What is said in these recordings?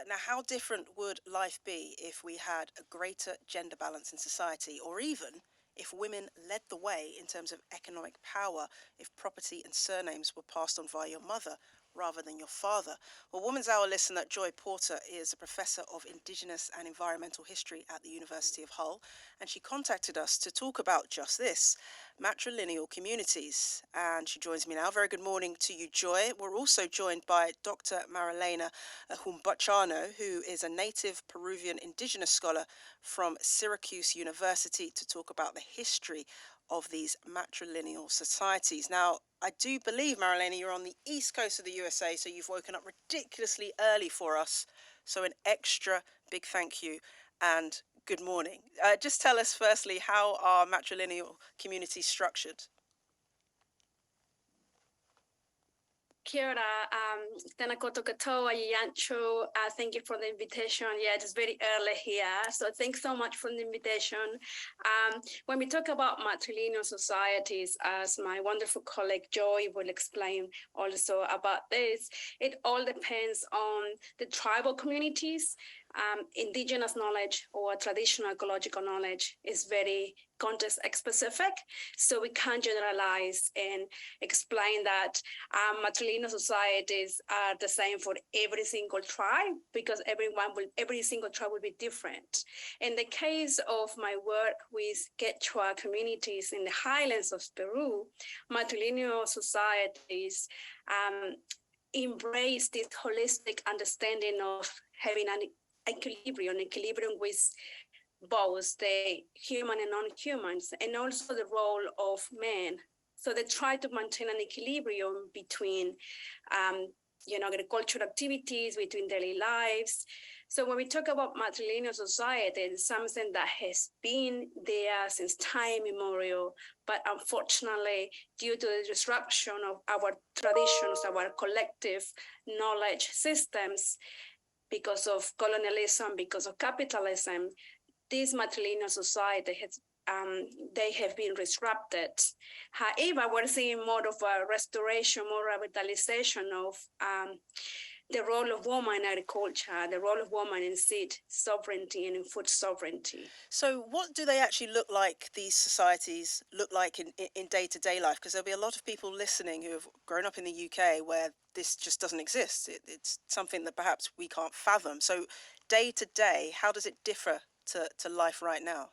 Now, how different would life be if we had a greater gender balance in society, or even if women led the way in terms of economic power, if property and surnames were passed on via your mother rather than your father? Well, Woman's Hour listener Joy Porter is a professor of Indigenous and Environmental History at the University of Hull, and she contacted us to talk about just this, matrilineal communities. And she joins me now. Very good morning to you, Joy. We're also joined by Dr. Mariaelena Huambachano, who is a native Peruvian indigenous scholar from Syracuse University, to talk about the history of these matrilineal societies. Now, I do believe, Marielena, you're on the east coast of the USA, so you've woken up ridiculously early for us. So an extra big thank you and good morning. Just tell us firstly, how are matrilineal communities structured? Kia ora, tēnā koutou katoa i Yancho. Thank you for the invitation. Yeah, it's very early here, so thanks so much for the invitation. When we talk about matrilineal societies, as my wonderful colleague Joy will explain also about this, it all depends on the tribal communities. Indigenous knowledge or traditional ecological knowledge is very context specific, so we can't generalize and explain that matrilineal societies are the same for every single tribe, because every single tribe will be different. In the case of my work with Quechua communities in the highlands of Peru, matrilineal societies embrace this holistic understanding of having an equilibrium with both the human and non-humans, and also the role of men. So they try to maintain an equilibrium between, agricultural activities, between daily lives. So when we talk about matrilineal society, it's something that has been there since time immemorial, but unfortunately, due to the disruption of our traditions, our collective knowledge systems, because of colonialism, because of capitalism, this matrilineal society they have been disrupted. However, we're seeing more of a restoration, more revitalization of the role of woman in agriculture, the role of woman in seed sovereignty and in food sovereignty. So what do they actually look like, these societies look like in day-to-day life? Because there'll be a lot of people listening who have grown up in the UK where this just doesn't exist. It's something that perhaps we can't fathom. So day to day, how does it differ to life right now?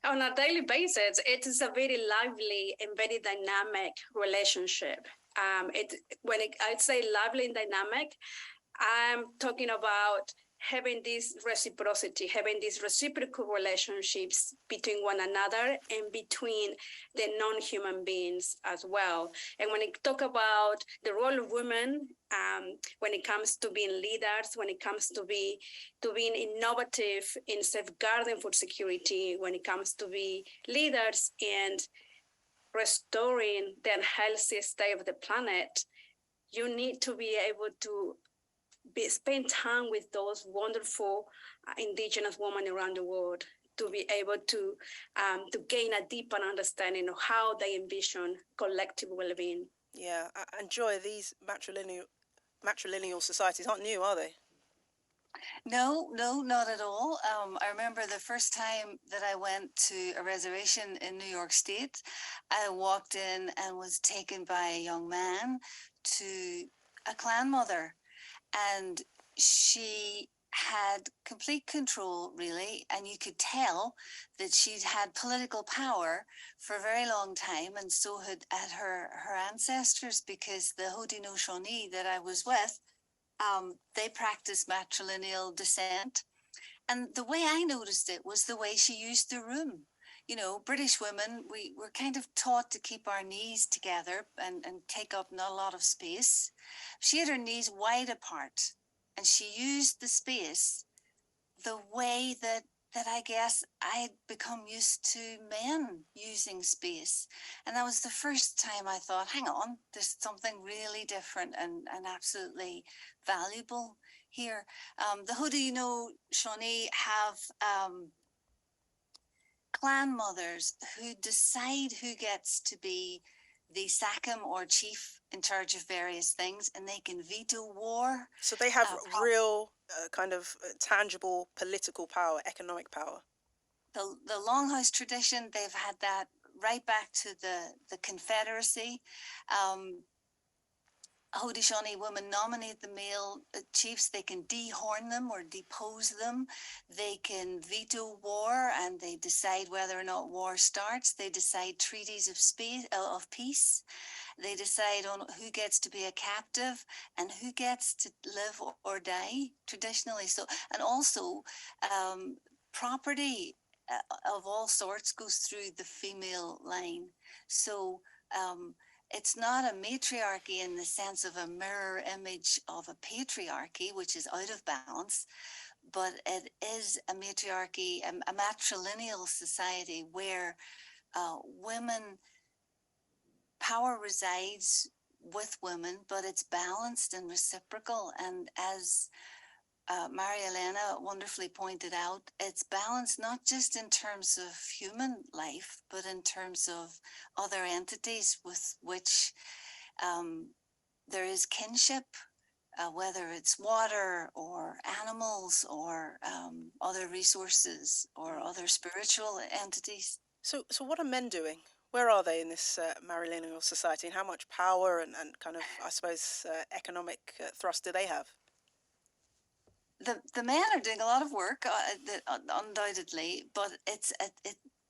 On a daily basis, it is a very lively and very dynamic relationship. I'd say lively and dynamic, I'm talking about having this reciprocity, having these reciprocal relationships between one another and between the non-human beings as well. And when I talk about the role of women, when it comes to being leaders, when it comes to being innovative in safeguarding food security, when it comes to be leaders and restoring the unhealthy state of the planet, you need to be able to spend time with those wonderful indigenous women around the world, to be able to gain a deeper understanding of how they envision collective well-being. Yeah, and Joy, these matrilineal societies aren't new, are they? No, not at all. I remember the first time that I went to a reservation in New York State, I walked in and was taken by a young man to a clan mother. And she had complete control, really, and you could tell that she'd had political power for a very long time, and so had her ancestors, because the Haudenosaunee that I was with, they practiced matrilineal descent. And the way I noticed it was the way she used the room. You know, British women, we were kind of taught to keep our knees together and take up not a lot of space. She had her knees wide apart, and she used the space the way that I guess I'd become used to men using space. And that was the first time I thought, hang on, there's something really different and absolutely valuable here. The Haudenosaunee have clan mothers who decide who gets to be the Sachem or chief in charge of various things, and they can veto war. So they have real kind of tangible political power, economic power. The Longhouse tradition, they've had that right back to the Confederacy. Haudenosaunee women nominate the male chiefs. They can dehorn them or depose them. They can veto war, and they decide whether or not war starts. They decide treaties of peace. They decide on who gets to be a captive and who gets to live or die traditionally. So, and also property of all sorts goes through the female line. So it's not a matriarchy in the sense of a mirror image of a patriarchy, which is out of balance, but it is a matriarchy, a matrilineal society where women power resides with women, but it's balanced and reciprocal. And as Mariaelena wonderfully pointed out, it's balanced not just in terms of human life, but in terms of other entities with which there is kinship, whether it's water or animals or other resources or other spiritual entities. So what are men doing? Where are they in this matrilineal society, and how much power and kind of, I suppose, economic thrust do they have? The men are doing a lot of work, undoubtedly, but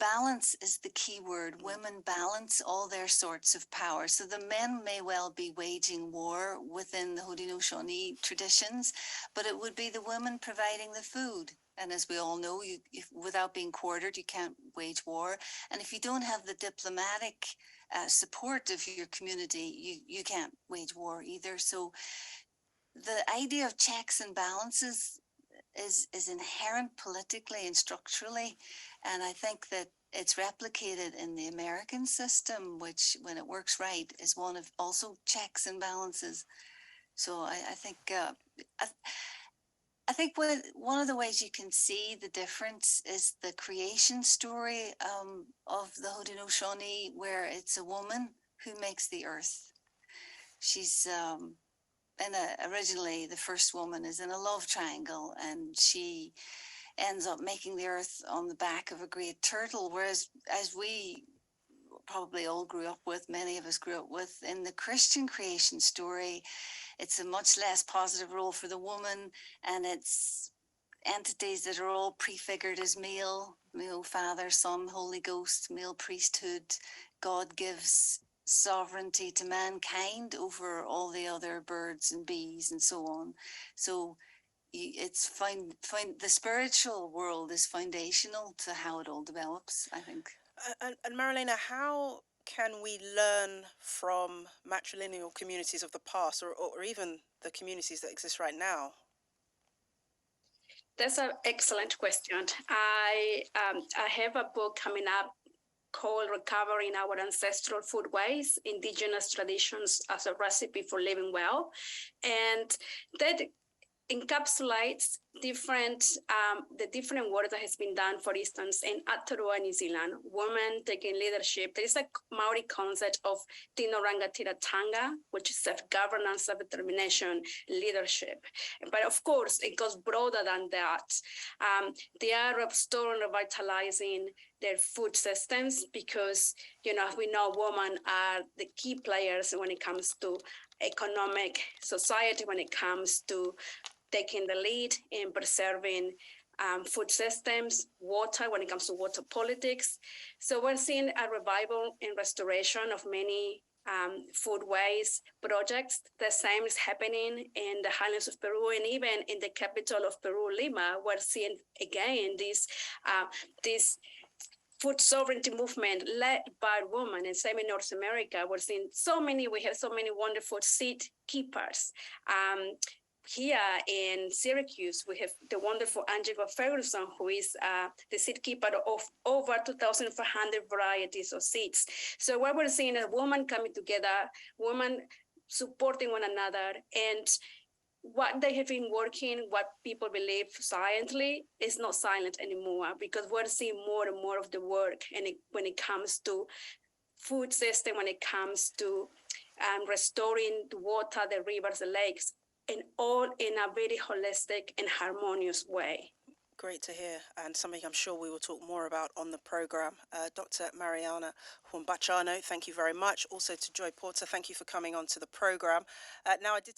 balance is the key word. Women balance all their sorts of power. So the men may well be waging war within the Haudenosaunee traditions, but it would be the women providing the food. And as we all know, without being quartered, you can't wage war. And if you don't have the diplomatic support of your community, you can't wage war either. So the idea of checks and balances is inherent politically and structurally. And I think that it's replicated in the American system, which, when it works right, is one of also checks and balances. So I think one of the ways you can see the difference is the creation story of the Haudenosaunee, where it's a woman who makes the earth. She's originally the first woman is in a love triangle, and she ends up making the earth on the back of a great turtle, whereas as we probably all grew up with, many of us grew up with, in the Christian creation story, it's a much less positive role for the woman, and it's entities that are all prefigured as male, Father, Son, Holy Ghost, male priesthood. God gives sovereignty to mankind over all the other birds and bees and so on. So it's the spiritual world is foundational to how it all develops, I think. And Mariaelena, how can we learn from matrilineal communities of the past, or even the communities that exist right now? That's an excellent question. I have a book coming up called Recovering Our Ancestral Foodways, Indigenous Traditions as a Recipe for Living Well. And that encapsulates the different work that has been done, for instance, in Aotearoa, New Zealand, women taking leadership. There is a Maori concept of Tino Rangatiratanga, which is self-governance, self-determination, leadership. But of course, it goes broader than that. They are restoring, revitalizing their food systems because, we know women are the key players when it comes to economic society, when it comes to taking the lead in preserving food systems, water, when it comes to water politics. So we're seeing a revival and restoration of many foodways projects. The same is happening in the highlands of Peru, and even in the capital of Peru, Lima. We're seeing again this food sovereignty movement led by women, and same in North America. We have so many wonderful seed keepers. Here in Syracuse, we have the wonderful Angela Ferguson, who is the seed keeper of over 2,500 varieties of seeds. So what we're seeing is women coming together, women supporting one another, and what they have been working, what people believe silently, is not silent anymore, because we're seeing more and more of the work, and when it comes to food system, when it comes to restoring the water, the rivers, the lakes, and all in a very holistic and harmonious way. Great to hear, and something I'm sure we will talk more about on the programme. Dr. Mariaelena Huambachano, thank you very much. Also to Joy Porter, thank you for coming on to the programme. Now, I did